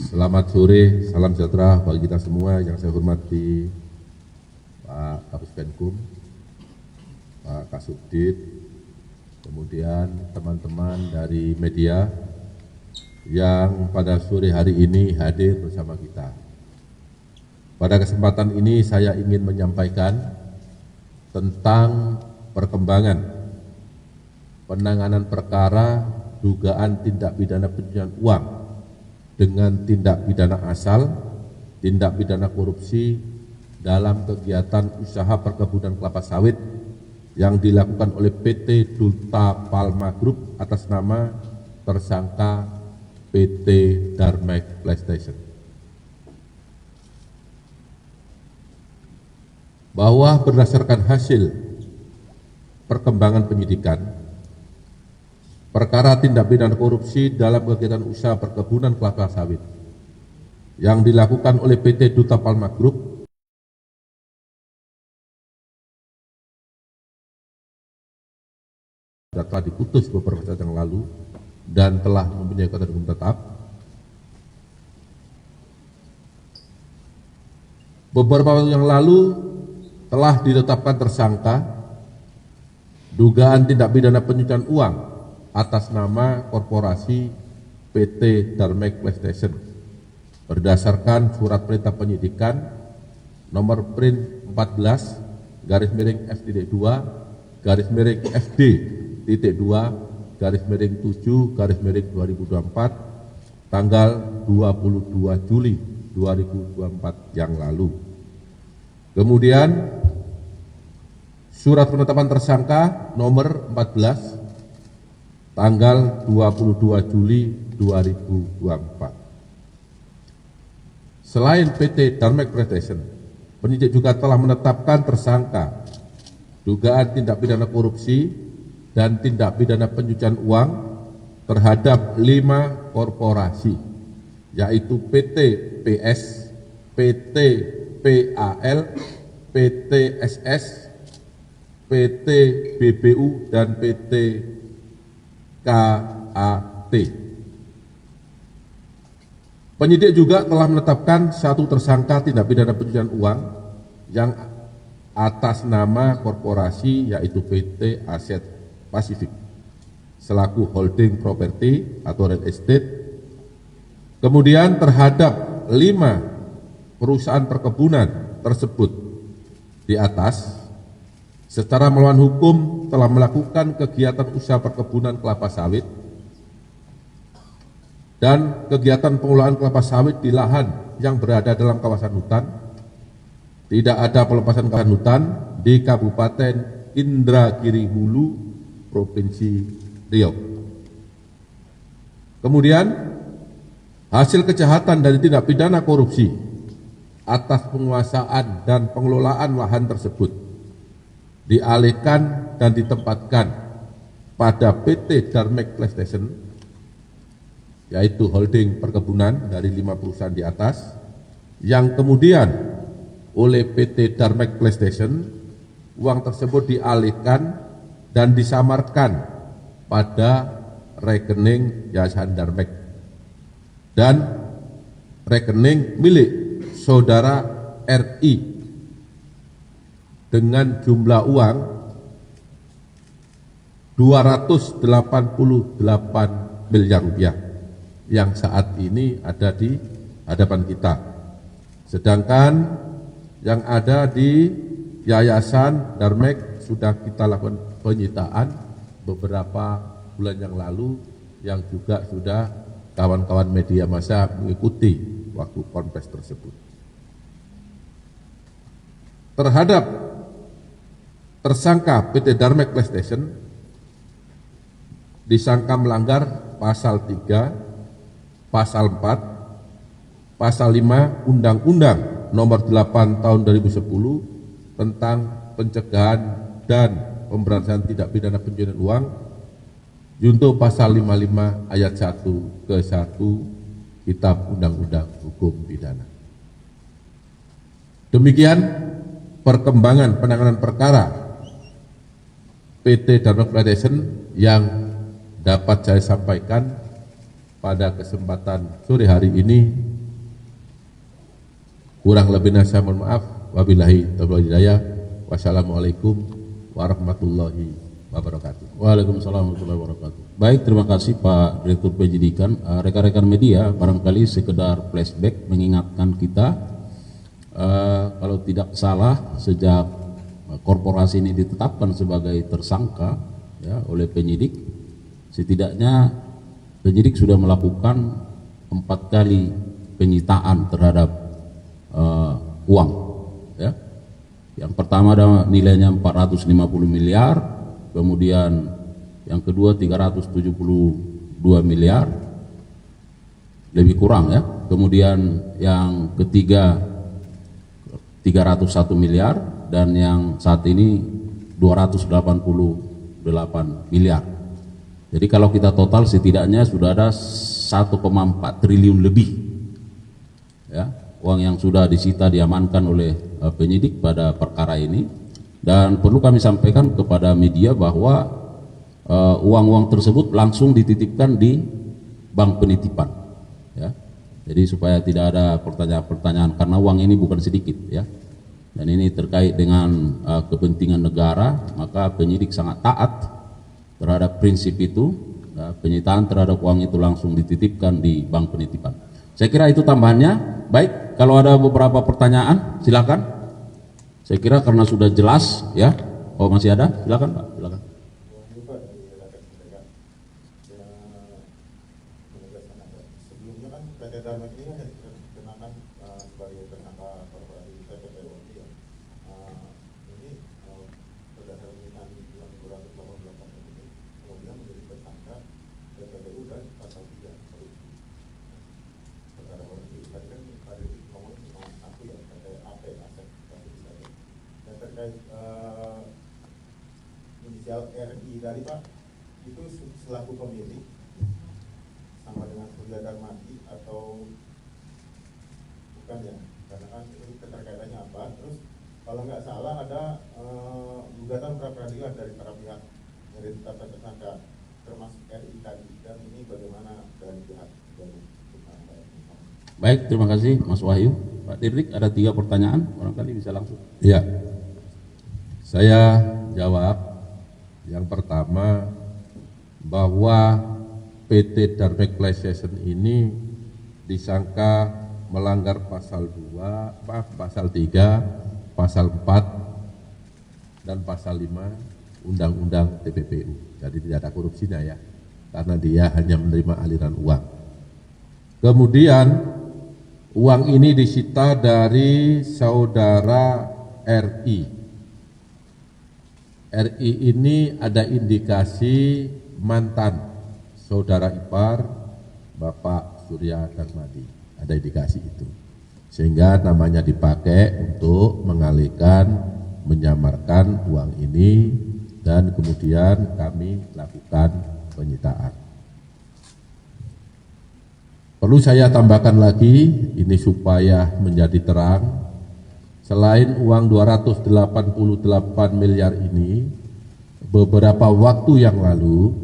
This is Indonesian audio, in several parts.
Selamat sore, salam sejahtera bagi kita semua. Yang saya hormati Pak Kapus Penkum, Pak Kasubdit, kemudian teman-teman dari media yang pada sore hari ini hadir bersama kita. Pada kesempatan ini saya ingin menyampaikan tentang perkembangan penanganan perkara dugaan tindak pidana pencucian uang dengan tindak pidana asal, tindak pidana korupsi dalam kegiatan usaha perkebunan kelapa sawit yang dilakukan oleh PT Duta Palma Group atas nama tersangka PT Darmek PlayStation. Bahwa berdasarkan hasil perkembangan penyidikan, perkara tindak pidana korupsi dalam kegiatan usaha perkebunan kelapa sawit yang dilakukan oleh PT Duta Palma Group telah diputus beberapa saat yang lalu dan telah mempunyai kekuatan hukum tetap. Beberapa waktu yang lalu telah ditetapkan tersangka dugaan tindak pidana pencucian uang atas nama korporasi PT Darmek PlayStation berdasarkan surat perintah penyidikan nomor print 14/FD2/7/2024 tanggal 22 Juli 2024 yang lalu. Kemudian surat penetapan tersangka nomor 14 tanggal 22 Juli 2024. Selain PT Darmek PlayStation, penyidik juga telah menetapkan tersangka dugaan tindak pidana korupsi dan tindak pidana pencucian uang terhadap 5 korporasi, yaitu PT PS, PT PAL, PT SS, PT BBU, dan PT KAT. Penyidik juga telah menetapkan satu tersangka tindak pidana pencucian uang yang atas nama korporasi, yaitu PT Aset Pasifik selaku holding properti atau real estate. Kemudian terhadap 5 perusahaan perkebunan tersebut di atas secara melawan hukum telah melakukan kegiatan usaha perkebunan kelapa sawit dan kegiatan pengelolaan kelapa sawit di lahan yang berada dalam kawasan hutan. Tidak ada pelepasan kawasan hutan di Kabupaten Indragiri Hulu, Provinsi Riau. Kemudian hasil kejahatan dari tindak pidana korupsi atas penguasaan dan pengelolaan lahan tersebut dialihkan dan ditempatkan pada PT Darmek PlayStation, yaitu holding perkebunan dari 5 perusahaan di atas, yang kemudian oleh PT Darmek PlayStation uang tersebut dialihkan dan disamarkan pada rekening Yayasan Darmek dan rekening milik saudara RI dengan jumlah uang 288 miliar rupiah yang saat ini ada di hadapan kita. Sedangkan yang ada di Yayasan Darmek sudah kita lakukan penyitaan beberapa bulan yang lalu, yang juga sudah kawan-kawan media massa mengikuti waktu konfes tersebut. Terhadap tersangka PT Darmek PlayStation disangka melanggar pasal 3, pasal 4, pasal 5 Undang-Undang Nomor 8 Tahun 2010 tentang pencegahan dan pemberantasan tindak pidana pencucian uang, junto pasal 55 ayat 1 ke 1 Kitab Undang-Undang Hukum Pidana. Demikian perkembangan penanganan perkara PT Darmek PlayStation yang dapat saya sampaikan pada kesempatan sore hari ini. Kurang lebihnya saya mohon maaf. Wabillahi taufiq wal hidayah. Wassalamualaikum warahmatullahi wabarakatuh. Waalaikumsalam warahmatullahi wabarakatuh. Baik, terima kasih Pak Direktur Penyidikan. Rekan-rekan media, barangkali sekedar flashback mengingatkan kita, kalau tidak salah sejak korporasi ini ditetapkan sebagai tersangka ya, oleh penyidik, setidaknya penyidik sudah melakukan 4 kali penyitaan terhadap uang. Ya. Yang pertama ada nilainya 450 miliar, kemudian yang kedua 372 miliar, lebih kurang ya. Kemudian yang ketiga 301 miliar dan yang saat ini 288 miliar. Jadi kalau kita total setidaknya sudah ada 1,4 triliun lebih ya, uang yang sudah disita diamankan oleh penyidik pada perkara ini. Dan perlu kami sampaikan kepada media bahwa uang-uang tersebut langsung dititipkan di bank penitipan ya. Jadi supaya tidak ada pertanyaan-pertanyaan, karena uang ini bukan sedikit ya, dan ini terkait dengan kepentingan negara, maka penyidik sangat taat terhadap prinsip itu ya, penyitaan terhadap uang itu langsung dititipkan di bank penitipan. Saya kira itu tambahannya. Baik, kalau ada beberapa pertanyaan silakan. Saya kira karena sudah jelas ya. Oh, masih ada? Silakan Pak, silakan. Sebelumnya kan PT Dharma ini kan dikenakan sebagai tersangka korporasi PTPU ya. Ini berdasarkan permintaan yang 288 ini kemudian menjadi tersangka PTPU dan pasal 3 korupsi. Perkara korupsi tadi kan ada di nomor 1 ya, PT AP aset pasif saya. Dan terkait inisial RI dari Pak itu selaku pemilik sama dengan Surya Darmadi atau bukan ya, karena kan ini keterkaitannya apa. Terus kalau nggak salah ada gugatan pra peradilan dari para pihak yang ditetapkan tersangka termasuk RI tadi, dan ini bagaimana dari pihak dari. Baik, terima kasih Mas Wahyu. Pak Dirdik, ada 3 pertanyaan, barangkali bisa langsung. Ya, saya jawab. Yang pertama, bahwa PT Dharma Classation ini disangka melanggar pasal 3, pasal 4, dan pasal 5 Undang-Undang TPPU. Jadi tidak ada korupsinya ya, karena dia hanya menerima aliran uang. Kemudian uang ini disita dari saudara RI. RI ini ada indikasi mantan saudara ipar Bapak Surya Darmadi, ada indikasi itu, sehingga namanya dipakai untuk mengalihkan, menyamarkan uang ini, dan kemudian kami lakukan penyitaan. Perlu saya tambahkan lagi ini supaya menjadi terang. Selain uang 288 miliar ini, beberapa waktu yang lalu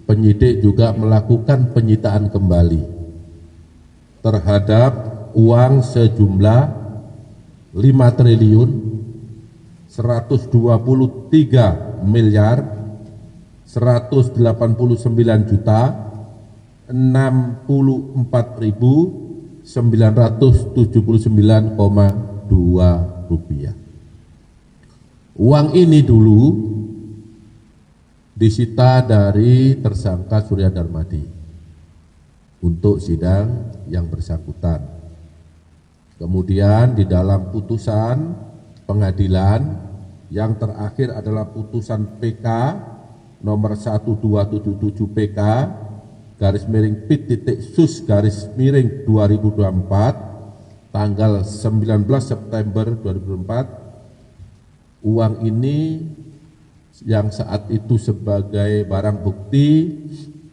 penyidik juga melakukan penyitaan kembali terhadap uang sejumlah 5 triliun 123 miliar 189 juta 64.979,2 rupiah. Uang ini dulu disita dari tersangka Surya Darmadi untuk sidang yang bersangkutan. Kemudian di dalam putusan pengadilan yang terakhir adalah putusan PK nomor 1277 PK garis miring Pit.Sus garis miring 2024 tanggal 19 September 2024, uang ini yang saat itu sebagai barang bukti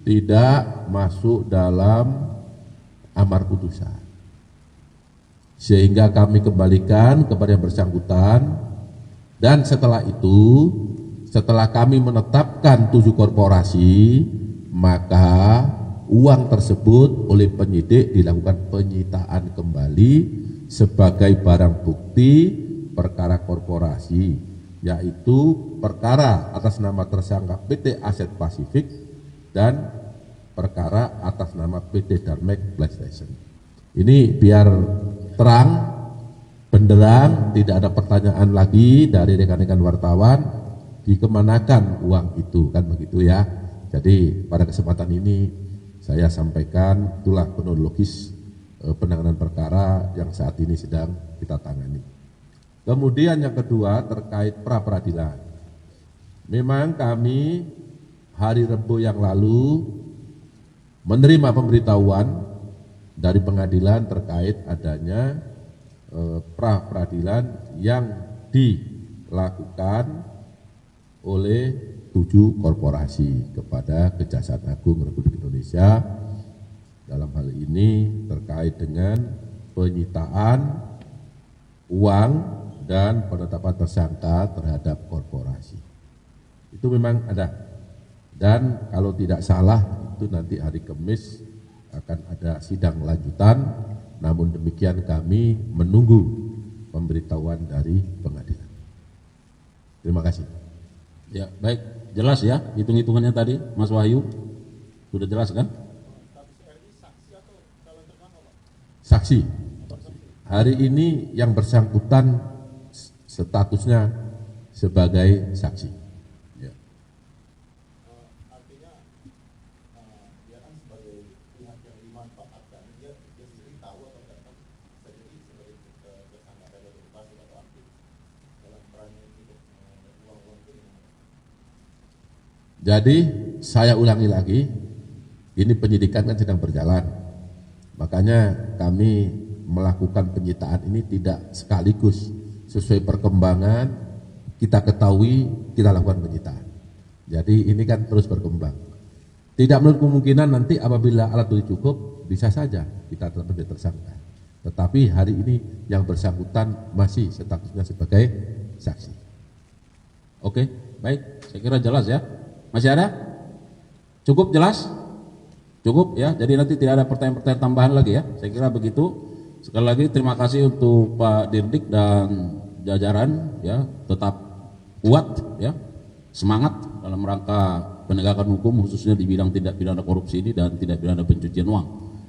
tidak masuk dalam amar putusan, sehingga kami kembalikan kepada yang bersangkutan. Dan setelah itu, setelah kami menetapkan 7 korporasi, maka uang tersebut oleh penyidik dilakukan penyitaan kembali sebagai barang bukti perkara korporasi, yaitu perkara atas nama tersangka PT Aset Pasifik dan perkara atas nama PT Darmek PlayStation. Ini biar terang, benderang, tidak ada pertanyaan lagi dari rekan-rekan wartawan, dikemanakan uang itu, kan begitu ya. Jadi pada kesempatan ini saya sampaikan itulah kronologis penanganan perkara yang saat ini sedang kita tangani. Kemudian yang kedua terkait pra peradilan. Memang kami hari Rabu yang lalu menerima pemberitahuan dari pengadilan terkait adanya pra peradilan yang dilakukan oleh 7 korporasi kepada Kejaksaan Agung Republik Indonesia, dalam hal ini terkait dengan penyitaan uang dan penetapan tersangka terhadap korporasi. Itu memang ada, dan kalau tidak salah itu nanti hari Kamis akan ada sidang lanjutan, namun demikian kami menunggu pemberitahuan dari pengadilan. Terima kasih. Ya, baik, jelas ya hitung-hitungannya tadi, Mas Wahyu, sudah jelas kan? Saksi. Hari ini yang bersangkutan statusnya sebagai saksi. Ya. Artinya dia kan sebagai pihak yang dimanfaatkan, dia sendiri tahu atau tidak tahu sendiri sebagai tersangka dari okupasi atau aktif dalam perannya untuk uang-uang itu. Jadi saya ulangi lagi, ini penyidikan kan sedang berjalan, makanya kami melakukan penyitaan ini tidak sekaligus, sesuai perkembangan kita ketahui kita lakukan penyitaan. Jadi ini kan terus berkembang. Tidak menutup kemungkinan nanti apabila alat bukti cukup bisa saja kita tetap menjadi tersangka. Tetapi hari ini yang bersangkutan masih statusnya sebagai saksi. Oke, baik, saya kira jelas ya. Masih ada? Cukup jelas? Cukup ya, jadi nanti tidak ada pertanyaan-pertanyaan tambahan lagi ya. Saya kira begitu. Sekali lagi terima kasih untuk Pak Dirdik dan jajaran ya, tetap kuat ya, semangat dalam rangka penegakan hukum khususnya di bidang tindak pidana korupsi ini dan tindak pidana pencucian uang.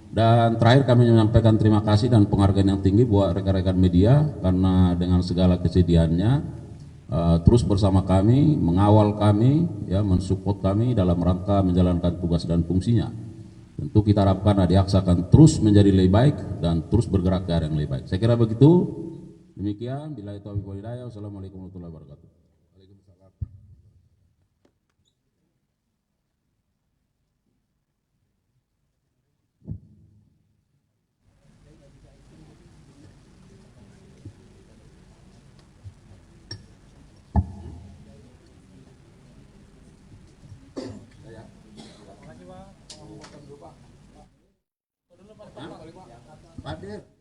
Dan terakhir kami menyampaikan terima kasih dan penghargaan yang tinggi buat rekan-rekan media karena dengan segala kesediaannya terus bersama kami, mengawal kami, ya, mensupport kami dalam rangka menjalankan tugas dan fungsinya. Tentu kita harapkan Adiaksa akan terus menjadi lebih baik dan terus bergerak ke arah yang lebih baik. Saya kira begitu. Demikian. Billahi taufiq wal hidayah. Wassalamualaikum warahmatullahi wabarakatuh. Pak Dir.